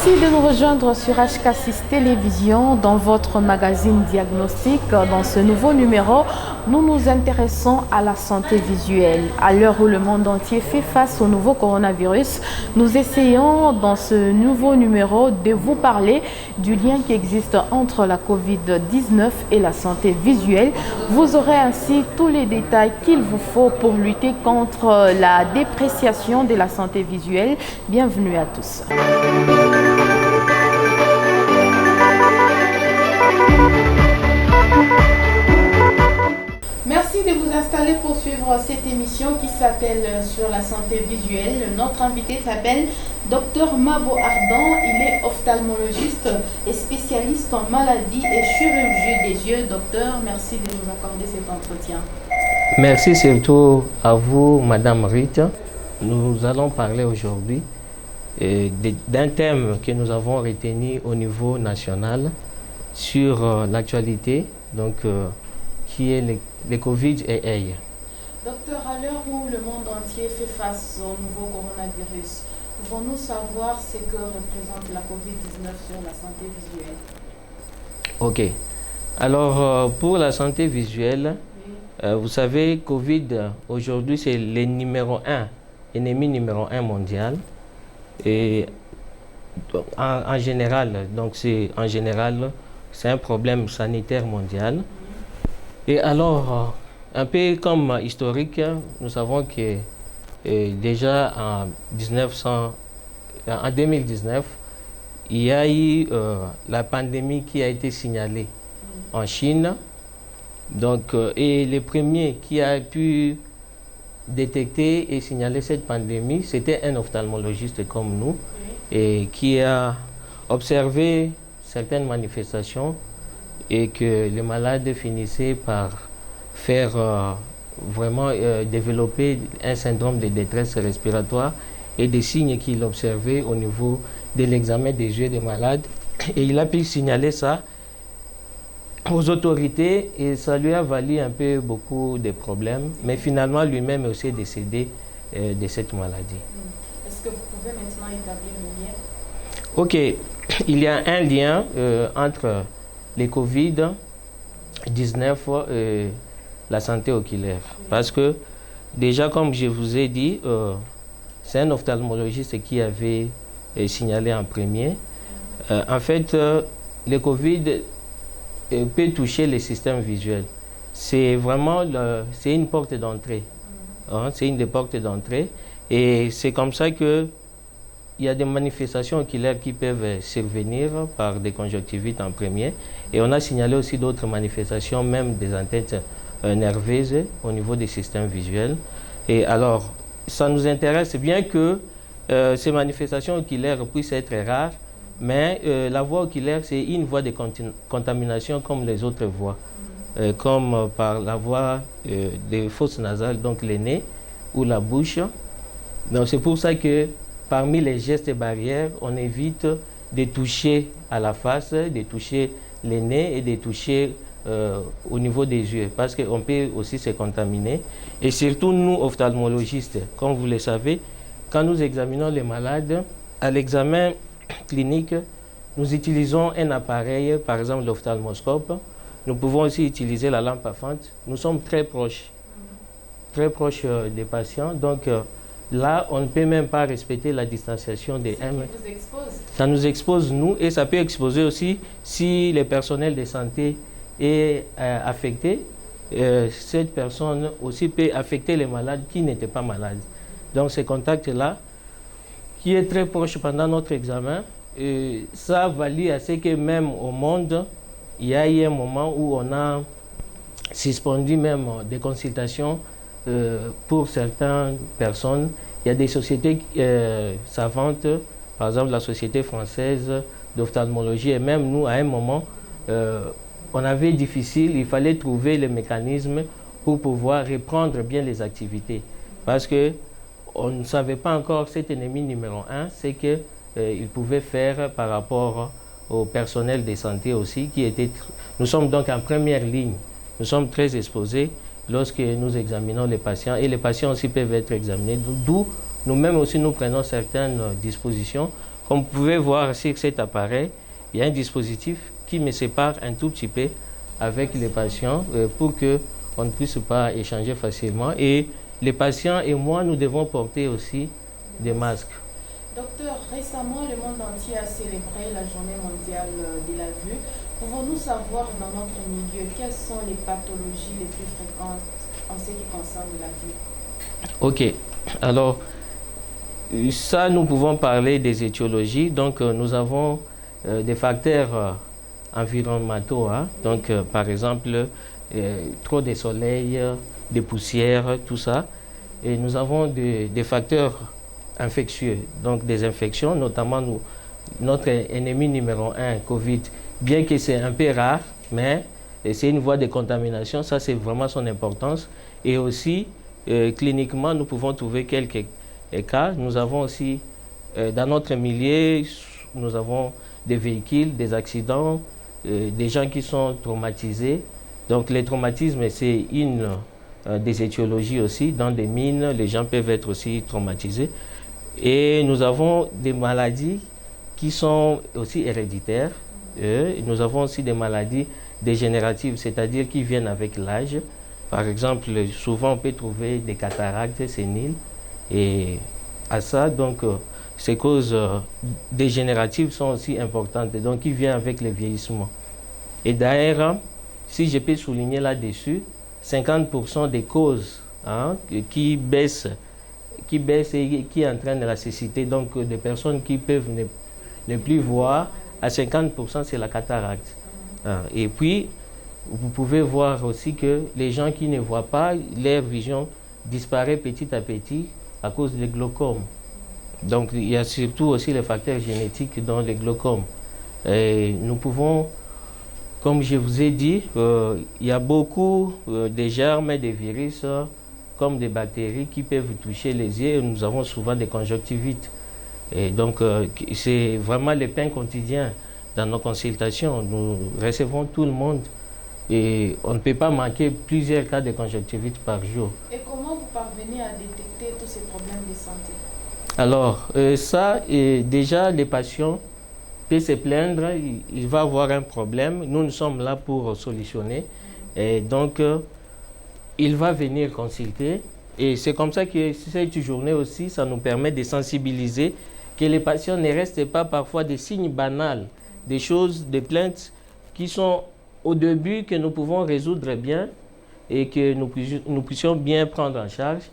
Merci de nous rejoindre sur HK6 Télévision dans votre magazine Diagnostic. Dans ce nouveau numéro, nous nous intéressons à la santé visuelle. À l'heure où le monde entier fait face au nouveau coronavirus, nous essayons dans ce nouveau numéro de vous parler du lien qui existe entre la Covid-19 et la santé visuelle. Vous aurez ainsi tous les détails qu'il vous faut pour lutter contre la dépréciation de la santé visuelle. Bienvenue à tous. Merci de vous installer pour suivre cette émission qui s'appelle Sur la santé visuelle. Notre invité s'appelle Dr Mabo Ardant. Il est ophtalmologiste et spécialiste en maladies et chirurgie des yeux. Docteur, merci de nous accorder cet entretien. Merci surtout à vous, Madame Rita. Nous allons parler aujourd'hui d'un thème que nous avons retenu au niveau national sur l'actualité, donc qui est le Covid et AI. Docteur, à l'heure où le monde entier fait face au nouveau coronavirus, pouvons-nous savoir ce que représente la Covid-19 sur la santé visuelle? Ok. Alors, pour la santé visuelle, vous savez, Covid, aujourd'hui, c'est l'ennemi numéro 1 mondial. Et en général, c'est un problème sanitaire mondial. Et alors, un peu comme historique, nous savons que déjà en 2019, il y a eu la pandémie qui a été signalée en Chine. Donc, et le premier qui a pu détecter et signaler cette pandémie, c'était un ophtalmologiste comme nous, et qui a observé certaines manifestations et que les malades finissaient par faire vraiment développer un syndrome de détresse respiratoire et des signes qu'il observait au niveau de l'examen des yeux des malades. Et il a pu signaler ça aux autorités et ça lui a valu un peu beaucoup de problèmes, mais finalement lui-même est aussi décédé de cette maladie. Est-ce que vous pouvez maintenant établir le lien? Ok, il y a un lien entre les Covid-19 et la santé oculaire. Parce que déjà, comme je vous ai dit, c'est un ophtalmologiste qui avait signalé en premier. En fait, le Covid peut toucher les systèmes visuels. C'est vraiment c'est une porte d'entrée. Hein, c'est une des portes d'entrée. Et c'est comme ça qu'il y a des manifestations oculaires qui peuvent survenir par des conjonctivites en premier. Et on a signalé aussi d'autres manifestations, même des atteintes nerveuses au niveau des systèmes visuels. Et alors, ça nous intéresse bien que ces manifestations oculaires puissent être rares, mais la voie oculaire, c'est une voie de contamination comme les autres voies, comme par la voie des fosses nasales, donc le nez ou la bouche. Donc c'est pour ça que parmi les gestes barrières, on évite de toucher à la face, de toucher les nez et de toucher au niveau des yeux, parce qu'on peut aussi se contaminer. Et surtout nous, ophtalmologistes, comme vous le savez, quand nous examinons les malades, à l'examen clinique, nous utilisons un appareil, par exemple l'ophtalmoscope. Nous pouvons aussi utiliser la lampe à fente. Nous sommes très proches des patients. Donc là, on ne peut même pas respecter la distanciation des 1 mètre. Ça nous expose, nous, et ça peut exposer aussi si le personnel de santé est affecté. Cette personne aussi peut affecter les malades qui n'étaient pas malades. Donc ce contact-là, qui est très proche pendant notre examen, ça a valu à ce que même au monde, il y a eu un moment où on a suspendu même des consultations pour certaines personnes. Il y a des sociétés savantes, par exemple la Société française d'ophtalmologie, et même nous, à un moment, on avait difficile, il fallait trouver les mécanismes pour pouvoir reprendre bien les activités. Parce que on ne savait pas encore cet ennemi numéro 1, c'est qu'il pouvait faire par rapport au personnel de santé aussi, qui était... Nous sommes donc en première ligne, nous sommes très exposés lorsque nous examinons les patients, et les patients aussi peuvent être examinés, d'où nous-mêmes aussi nous prenons certaines dispositions Comme vous pouvez voir sur cet appareil, il y a un dispositif qui me sépare un tout petit peu avec les patients pour qu'on ne puisse pas échanger facilement. Et les patients et moi, nous devons porter aussi des masques. Docteur, récemment, le monde entier a célébré la journée mondiale de la vue. Pouvons-nous savoir dans notre milieu quelles sont les pathologies les plus fréquentes en ce qui concerne la vue? Ok, alors ça, nous pouvons parler des étiologies. Donc, nous avons des facteurs environnementaux. Hein? Donc, par exemple, trop de soleil, des poussières, tout ça. Et nous avons des facteurs infectieux, donc des infections, notamment notre ennemi numéro un, Covid, bien que c'est un peu rare, mais c'est une voie de contamination, ça c'est vraiment son importance. Et aussi, cliniquement, nous pouvons trouver quelques cas. Nous avons aussi, dans notre milieu, nous avons des véhicules, des accidents, des gens qui sont traumatisés. Donc les traumatismes, c'est une des étiologies aussi. Dans des mines, les gens peuvent être aussi traumatisés. Et nous avons des maladies qui sont aussi héréditaires. Nous avons aussi des maladies dégénératives, c'est-à-dire qui viennent avec l'âge. Par exemple, souvent on peut trouver des cataractes séniles. Et à ça, donc, ces causes dégénératives sont aussi importantes, donc qui viennent avec le vieillissement. Et d'ailleurs, si je peux souligner là-dessus, 50% des causes qui baissent et qui entraînent la cécité, donc des personnes qui peuvent ne plus voir, à 50% c'est la cataracte. Et puis, vous pouvez voir aussi que les gens qui ne voient pas, leur vision disparaît petit à petit à cause du glaucome. Donc, il y a surtout aussi les facteurs génétiques dans le glaucome. Et nous pouvons, comme je vous ai dit, il y a beaucoup de germes et de virus comme des bactéries qui peuvent toucher les yeux. Nous avons souvent des conjonctivites. Et donc, c'est vraiment le pain quotidien dans nos consultations. Nous recevons tout le monde et on ne peut pas manquer plusieurs cas de conjonctivite par jour. Et comment vous parvenez à détecter tous ces problèmes de santé? Alors, ça, déjà, les patients peuvent se plaindre, il va avoir un problème. Nous sommes là pour solutionner. Et donc, il va venir consulter. Et c'est comme ça que cette journée aussi, ça nous permet de sensibiliser que les patients ne restent pas parfois des signes banals, des choses, des plaintes qui sont au début que nous pouvons résoudre bien et que nous puissions bien prendre en charge.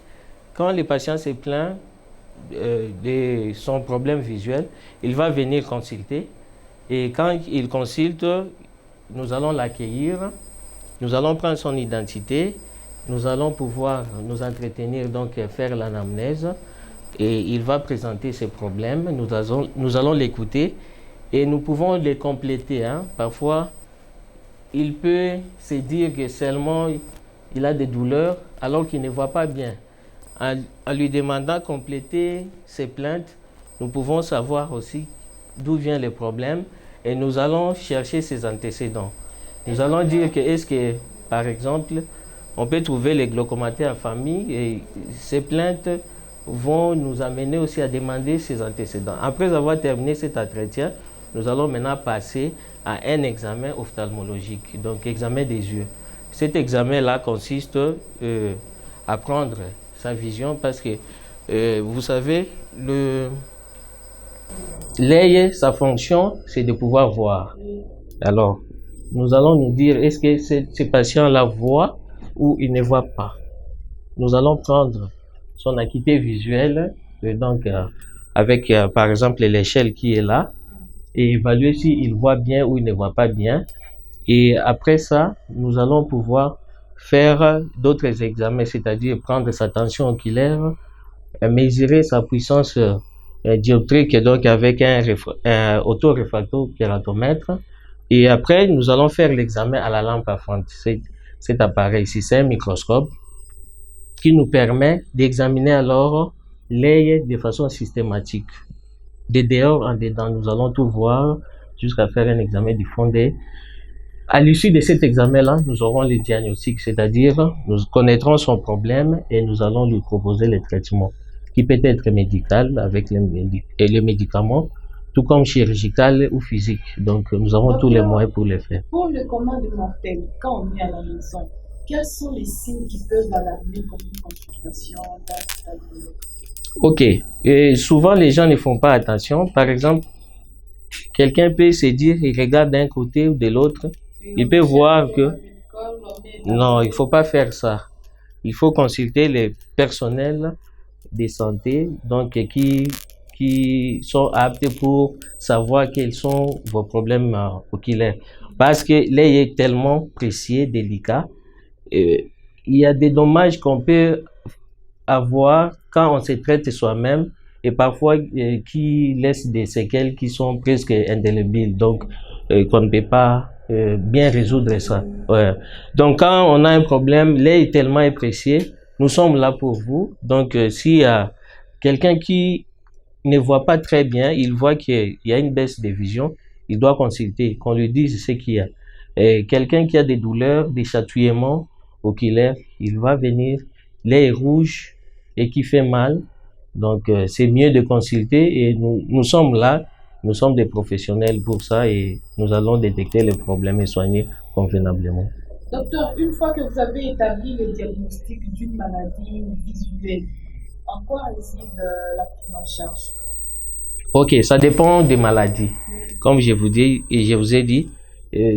Quand le patient se plaint de son problème visuel, il va venir consulter. Et quand il consulte, nous allons l'accueillir, nous allons prendre son identité, nous allons pouvoir nous entretenir, donc faire l'anamnèse, et il va présenter ses problèmes, nous allons l'écouter et nous pouvons les compléter. Parfois, il peut se dire que seulement il a des douleurs alors qu'il ne voit pas bien. En lui demandant de compléter ses plaintes, nous pouvons savoir aussi d'où vient le problème et nous allons chercher ses antécédents. Nous allons dire que est-ce que, par exemple, on peut trouver les glaucomatées en famille et ces plaintes vont nous amener aussi à demander ses antécédents. Après avoir terminé cet entretien, nous allons maintenant passer à un examen ophtalmologique, donc examen des yeux. Cet examen-là consiste à prendre sa vision parce que, vous savez, l'œil, sa fonction, c'est de pouvoir voir. Alors, nous allons nous dire, est-ce que ces patients-là voient ou ils ne voient pas? Nous allons prendre son acuité visuelle, donc avec par exemple l'échelle qui est là, et évaluer s'il voit bien ou il ne voit pas bien. Et après ça, nous allons pouvoir faire d'autres examens, c'est-à-dire prendre sa tension oculaire, mesurer sa puissance dioptrique, donc avec un autoréfractokératomètre. Et après, nous allons faire l'examen à la lampe à fente. Cet appareil ici, c'est un microscope qui nous permet d'examiner alors l'œil de façon systématique. De dehors en dedans, nous allons tout voir jusqu'à faire un examen du fond d'œil. À l'issue de cet examen-là, nous aurons le diagnostic, c'est-à-dire nous connaîtrons son problème et nous allons lui proposer le traitement qui peut être médical avec les médicaments tout comme chirurgical ou physique. Donc, nous avons tous les moyens pour le faire. Pour le commun des mortels, quand on est à la maison, quels sont les signes qui peuvent alarmer comme une consultation d'un ophtalmologue? Ok. Et souvent, les gens ne font pas attention. Par exemple, quelqu'un peut se dire, il regarde d'un côté ou de l'autre, il peut voir que non, il faut pas faire ça. Il faut consulter les personnels de santé, donc qui sont aptes pour savoir quels sont vos problèmes oculaires. Parce que l'œil est tellement précieux, délicat. Il y a des dommages qu'on peut avoir quand on se traite soi-même et parfois qui laissent des séquelles qui sont presque indélébiles, donc qu'on ne peut pas bien résoudre ça. Ouais. Donc quand on a un problème, l'œil est tellement apprécié, nous sommes là pour vous. Donc s'il y a quelqu'un qui ne voit pas très bien, il voit qu'il y a une baisse de vision, il doit consulter, qu'on lui dise ce qu'il y a. Quelqu'un qui a des douleurs, des chatouillements oculaires, il va venir, l'œil rouge et qui fait mal. Donc, c'est mieux de consulter et nous sommes là, nous sommes des professionnels pour ça et nous allons détecter les problèmes et soigner convenablement. Docteur, une fois que vous avez établi le diagnostic d'une maladie visuelle, en quoi réside la prise en charge? Ok, ça dépend des maladies. Comme je vous ai dit,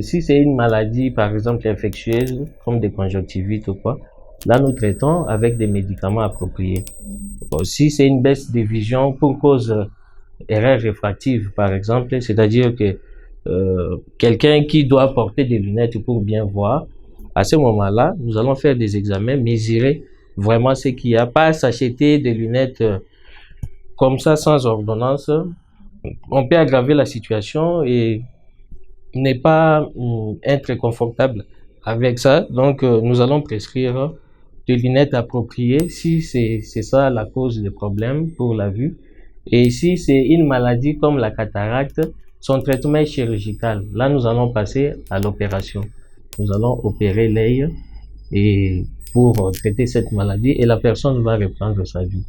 si c'est une maladie, par exemple, infectieuse, comme des conjonctivites ou quoi, là, nous traitons avec des médicaments appropriés. Bon, si c'est une baisse de vision pour cause erreur réfractive, par exemple, c'est-à-dire que quelqu'un qui doit porter des lunettes pour bien voir, à ce moment-là, nous allons faire des examens, mesurer vraiment ce qu'il y a, pas s'acheter des lunettes comme ça sans ordonnance. On peut aggraver la situation et n'est pas être confortable avec ça. Donc, nous allons prescrire des lunettes appropriées si c'est ça la cause des problèmes pour la vue. Et si c'est une maladie comme la cataracte, son traitement est chirurgical. Là, nous allons passer à l'opération. Nous allons opérer l'œil et pour traiter cette maladie et la personne va reprendre sa vue.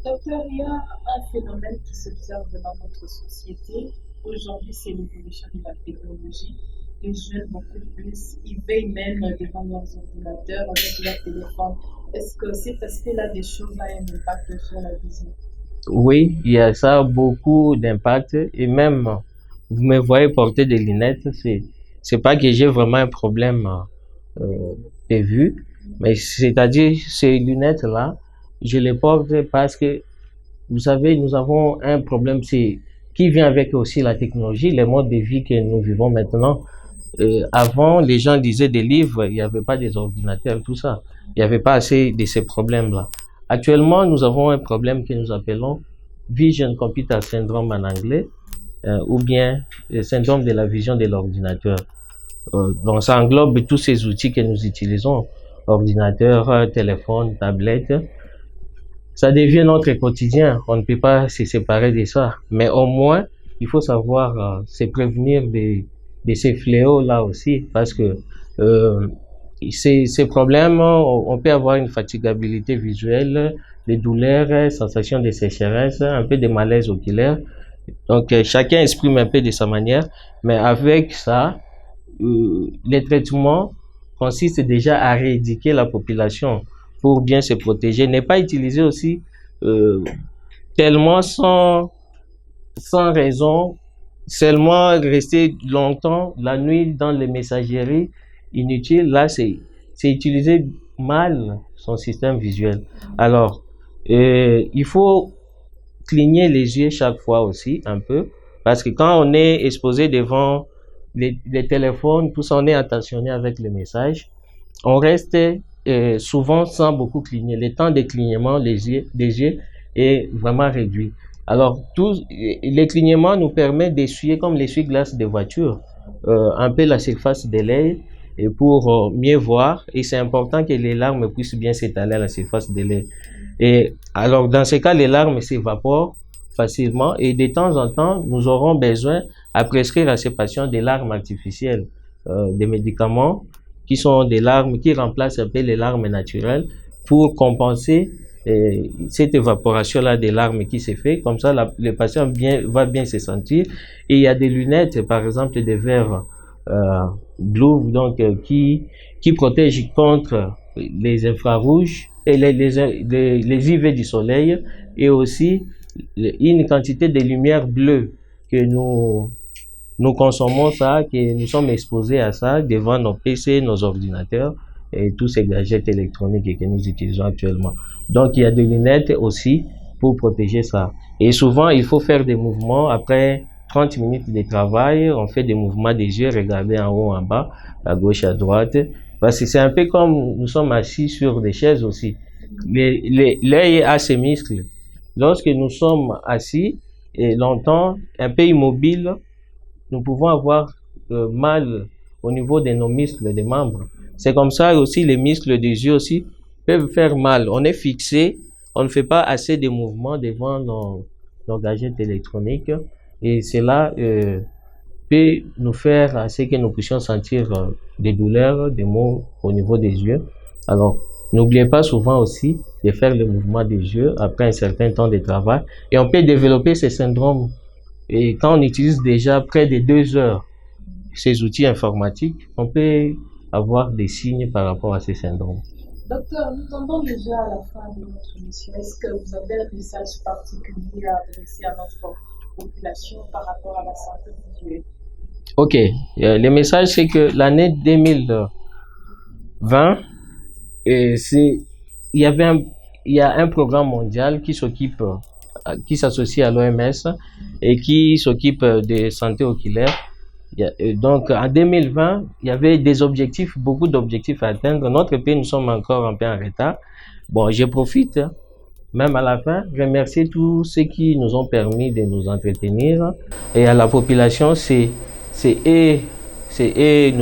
Docteur, il y a un phénomène qui s'observe dans notre société. Aujourd'hui, c'est l'évolution de la technologie. Les jeunes, beaucoup plus, ils veillent même devant leurs ordinateurs avec leur téléphone. Est-ce que cet aspect-là des choses a un impact sur la vision? Oui, il y a ça beaucoup d'impact et même vous me voyez porter des lunettes, c'est pas que j'ai vraiment un problème de vue, mais c'est-à-dire ces lunettes-là, je les porte parce que vous savez, nous avons un problème, c'est qui vient avec aussi la technologie, les modes de vie que nous vivons maintenant. Avant, les gens lisaient des livres, il n'y avait pas des ordinateurs, tout ça. Il n'y avait pas assez de ces problèmes-là. Actuellement, nous avons un problème que nous appelons Vision Computer Syndrome en anglais, ou bien le syndrome de la vision de l'ordinateur. Donc, ça englobe tous ces outils que nous utilisons, ordinateur, téléphone, tablette. Ça devient notre quotidien, on ne peut pas se séparer de ça. Mais au moins, il faut savoir se prévenir de ces fléaux-là aussi, parce que ces problèmes, on peut avoir une fatigabilité visuelle, des douleurs, sensation de sécheresse, un peu de malaise oculaire. Donc, chacun exprime un peu de sa manière, mais avec ça, les traitements consistent déjà à rééduquer la population pour bien se protéger, ne pas utiliser aussi tellement sans raison, seulement rester longtemps la nuit dans les messageries inutiles. Là, c'est utiliser mal son système visuel. Alors, il faut cligner les yeux chaque fois aussi un peu, parce que quand on est exposé devant les téléphones, tout ça, on est attentionné avec les messages, on reste souvent sans beaucoup cligner. Le temps de clignement des yeux est vraiment réduit. Alors, les clignements nous permettent d'essuyer comme l'essuie-glace des voitures, un peu la surface de l'œil et pour mieux voir. Et c'est important que les larmes puissent bien s'étaler à la surface de l'œil. Et alors, dans ce cas, les larmes s'évaporent facilement et de temps en temps, nous aurons besoin à prescrire à ces patients des larmes artificielles, des médicaments qui sont des larmes qui remplacent un peu les larmes naturelles pour compenser cette évaporation-là des larmes qui s'est fait. Comme ça, le patient va bien se sentir. Et il y a des lunettes, par exemple des verres blue, donc qui protègent contre les infrarouges et les UV du soleil, et aussi une quantité de lumière bleue que nous consommons ça, que nous sommes exposés à ça devant nos PC, nos ordinateurs et tous ces gadgets électroniques que nous utilisons actuellement. Donc il y a des lunettes aussi pour protéger ça. Et souvent il faut faire des mouvements après 30 minutes de travail, on fait des mouvements des yeux, regarder en haut, en bas, à gauche, à droite, parce que c'est un peu comme nous sommes assis sur des chaises aussi. L'œil a ses muscles. Lorsque nous sommes assis et longtemps, un peu immobile, nous pouvons avoir mal au niveau de nos muscles, des membres. C'est comme ça aussi les muscles des yeux aussi peuvent faire mal. On est fixé, on ne fait pas assez de mouvements devant nos gadgets électroniques, et cela peut nous faire à ce que nous puissions sentir des douleurs, des maux au niveau des yeux. Alors, n'oubliez pas souvent aussi de faire le mouvement des yeux après un certain temps de travail, et on peut développer ces syndromes. Et quand on utilise déjà près de 2 heures ces outils informatiques, on peut avoir des signes par rapport à ces syndromes. Docteur, nous tendons déjà à la fin de notre émission. Est-ce que vous avez un message particulier à adresser à notre population par rapport à la santé visuelle? Ok, le message c'est que l'année 2020, il y a un programme mondial qui s'associe à l'OMS et qui s'occupe de santé oculaire. Donc en 2020, il y avait beaucoup d'objectifs à atteindre. Notre pays, nous sommes encore un peu en retard. Bon, je profite, même à la fin, remercier tous ceux qui nous ont permis de nous entretenir. Et à la population, nous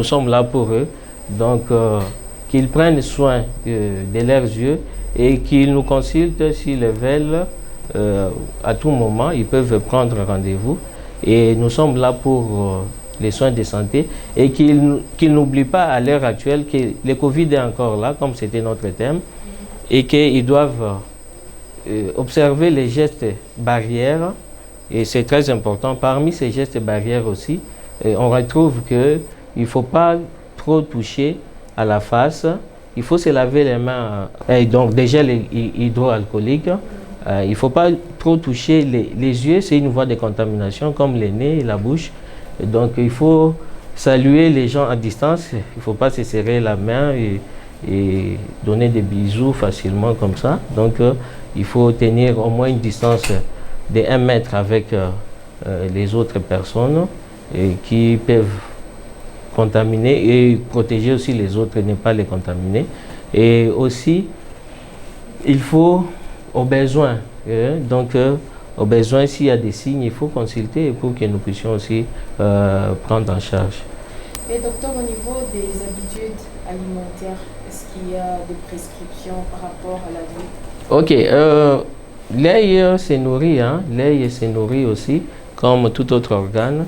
sommes là pour eux. Donc, qu'ils prennent soin de leurs yeux et qu'ils nous consultent s'ils le veulent. À tout moment, ils peuvent prendre rendez-vous. Et nous sommes là pour les soins de santé, et qu'ils n'oublient pas à l'heure actuelle que le Covid est encore là, comme c'était notre thème, et qu'ils doivent observer les gestes barrières, et c'est très important. Parmi ces gestes barrières aussi, on retrouve qu'il ne faut pas trop toucher à la face, il faut se laver les mains, et donc des gels hydroalcooliques. Il ne faut pas trop toucher les yeux, c'est une voie de contamination comme le nez et la bouche. Et donc il faut saluer les gens à distance, il ne faut pas se serrer la main et donner des bisous facilement comme ça. Donc il faut tenir au moins une distance de 1 mètre avec les autres personnes qui peuvent contaminer, et protéger aussi les autres, ne pas les contaminer. Et aussi, il faut au besoin, au besoin, s'il y a des signes, il faut consulter pour que nous puissions aussi prendre en charge. Et docteur, au niveau des habitudes alimentaires, est-ce qu'il y a des prescriptions par rapport à la vie? Ok, l'œil se nourrit, l'œil se nourrit aussi comme tout autre organe.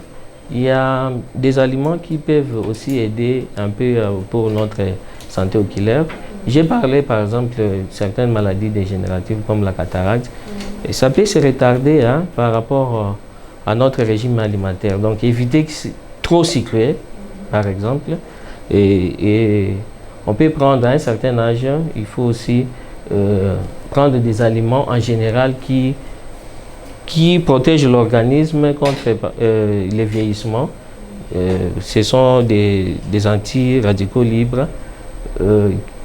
Il y a des aliments qui peuvent aussi aider un peu pour notre santé oculaire. J'ai parlé par exemple de certaines maladies dégénératives comme la cataracte. Et ça peut se retarder par rapport à notre régime alimentaire. Donc éviter que c'est trop sucré, par exemple. Et on peut prendre à un certain âge, il faut aussi prendre des aliments en général qui protègent l'organisme contre le vieillissement. Ce sont des anti-radicaux libres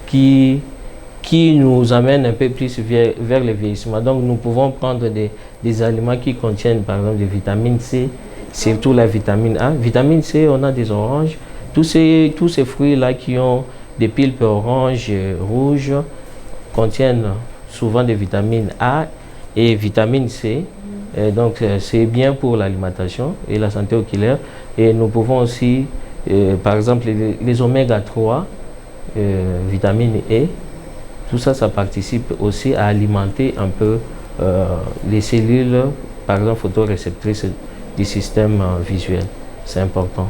qui nous amènent un peu plus vers le vieillissement. Donc nous pouvons prendre des aliments qui contiennent par exemple des vitamines C, surtout la vitamine A. Vitamine C, on a des oranges. Tous ces fruits-là qui ont des pulpes oranges, rouges, contiennent souvent des vitamines A et vitamine C. Et donc c'est bien pour l'alimentation et la santé oculaire. Et nous pouvons aussi, par exemple, les oméga 3, vitamine E, tout ça, ça participe aussi à alimenter un peu les cellules, par exemple, photoréceptrices du système visuel. C'est important.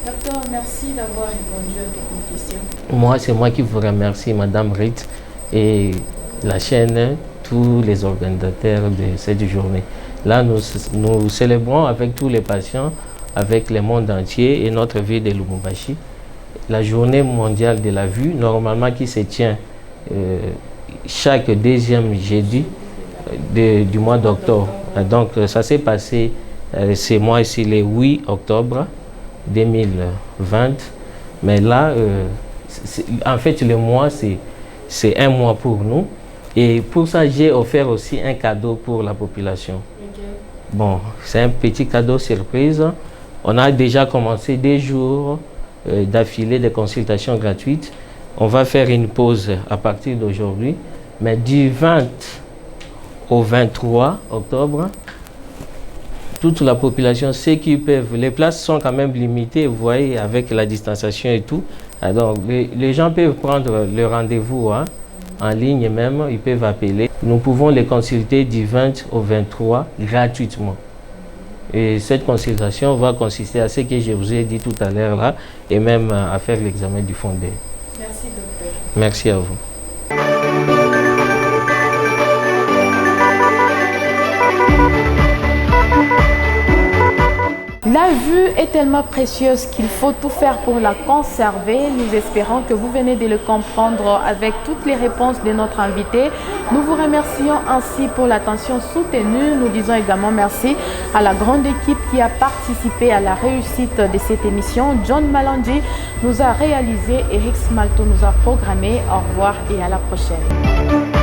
Docteur, merci d'avoir répondu à toutes mes questions. Moi, c'est moi qui vous remercie, Madame Ritz. Et la chaîne, tous les organisateurs de cette journée. Là, nous célébrons avec tous les patients, avec le monde entier et notre ville de Lubumbashi, la journée mondiale de la vue, normalement qui se tient chaque deuxième jeudi du mois d'octobre. Donc ça s'est passé ce mois-ci, le 8 octobre 2020. Mais là, en fait, le mois, c'est un mois pour nous. Et pour ça, j'ai offert aussi un cadeau pour la population. Bon, c'est un petit cadeau surprise. On a déjà commencé des jours d'affilée de consultations gratuites. On va faire une pause à partir d'aujourd'hui. Mais du 20 au 23 octobre, toute la population, ceux qui peuvent, les places sont quand même limitées, vous voyez, avec la distanciation et tout. Alors, les gens peuvent prendre le rendez-vous en ligne même, ils peuvent appeler. Nous pouvons les consulter du 20 au 23 gratuitement. Et cette consultation va consister à ce que je vous ai dit tout à l'heure là, et même à faire l'examen du fondé. Merci, docteur. Merci à vous. La vue est tellement précieuse qu'il faut tout faire pour la conserver. Nous espérons que vous venez de le comprendre avec toutes les réponses de notre invité. Nous vous remercions ainsi pour l'attention soutenue. Nous disons également merci à la grande équipe qui a participé à la réussite de cette émission. John Malandi nous a réalisé, Eric Smalto nous a programmé. Au revoir et à la prochaine.